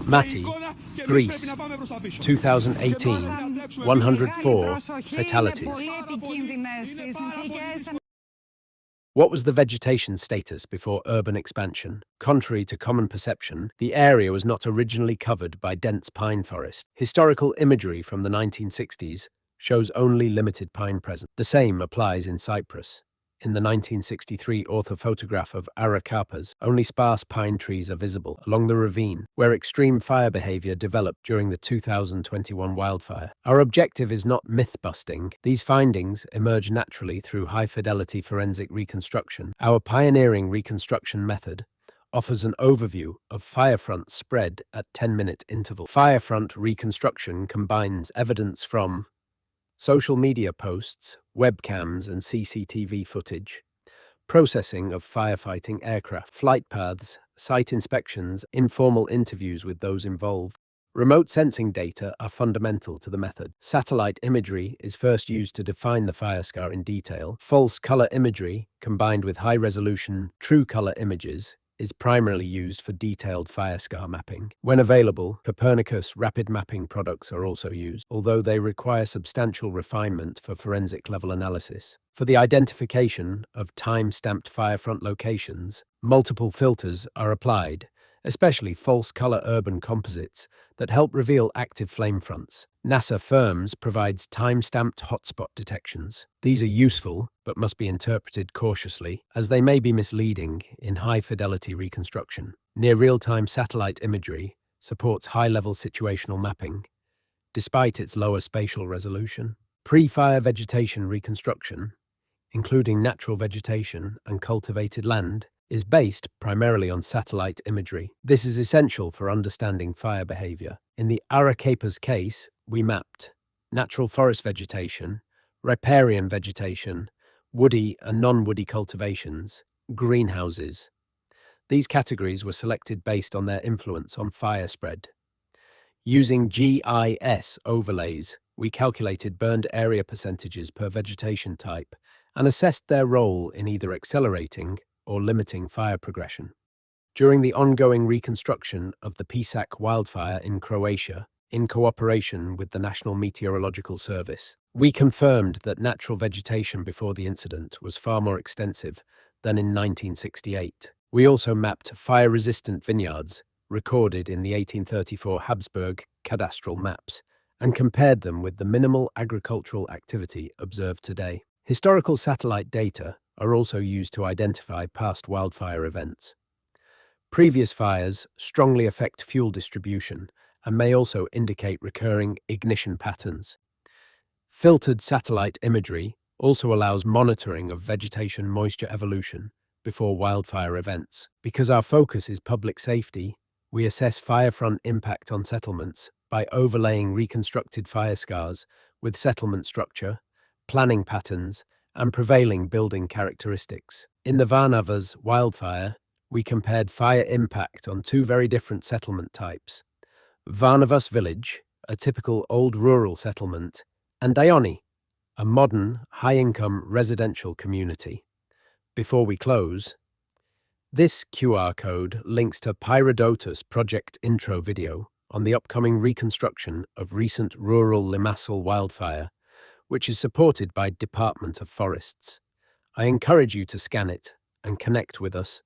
Mati, Greece, 2018, 104 fatalities. What was the vegetation status before urban expansion? Contrary to common perception, the area was not originally covered by dense pine forest. Historical imagery from the 1960s shows only limited pine presence. The same applies in Cyprus. In the 1963 orthophotograph of Arakarpas, only sparse pine trees are visible along the ravine, where extreme fire behavior developed during the 2021 wildfire. Our objective is not myth-busting. These findings emerge naturally through high-fidelity forensic reconstruction. Our pioneering reconstruction method offers an overview of firefront spread at 10-minute intervals. Firefront reconstruction combines evidence from social media posts, webcams and CCTV footage, processing of firefighting aircraft, flight paths, site inspections, informal interviews with those involved. Remote sensing data are fundamental to the method. Satellite imagery is first used to define the fire scar in detail. False color imagery, combined with high-resolution, true color images, is primarily used for detailed fire scar mapping. When available, Copernicus rapid mapping products are also used, although they require substantial refinement for forensic-level analysis. For the identification of time-stamped firefront locations, multiple filters are applied, especially false-color urban composites that help reveal active flame fronts. NASA firms provides time-stamped hotspot detections. These are useful, but must be interpreted cautiously, as they may be misleading in high-fidelity reconstruction. Near real-time satellite imagery supports high-level situational mapping, despite its lower spatial resolution. Pre-fire vegetation reconstruction, including natural vegetation and cultivated land, is based primarily on satellite imagery. This is essential for understanding fire behavior. In the Arakarpas case, we mapped natural forest vegetation, riparian vegetation, woody and non-woody cultivations, greenhouses. These categories were selected based on their influence on fire spread. Using GIS overlays, we calculated burned area percentages per vegetation type and assessed their role in either accelerating or limiting fire progression. During the ongoing reconstruction of the Pisac wildfire in Croatia, in cooperation with the National Meteorological Service, we confirmed that natural vegetation before the incident was far more extensive than in 1968. We also mapped fire-resistant vineyards recorded in the 1834 Habsburg cadastral maps and compared them with the minimal agricultural activity observed today. Historical satellite data are also used to identify past wildfire events. Previous fires strongly affect fuel distribution and may also indicate recurring ignition patterns. Filtered satellite imagery also allows monitoring of vegetation moisture evolution before wildfire events. Because our focus is public safety, we assess firefront impact on settlements by overlaying reconstructed fire scars with settlement structure, planning patterns, and prevailing building characteristics. In the Varnavas wildfire, we compared fire impact on two very different settlement types: Varnavas village, a typical old rural settlement, and Dioni, a modern, high-income residential community. Before we close, this QR code links to Pyrodotus project intro video on the upcoming reconstruction of recent rural Limassol wildfire, which is supported by Department of Forests. I encourage you to scan it and connect with us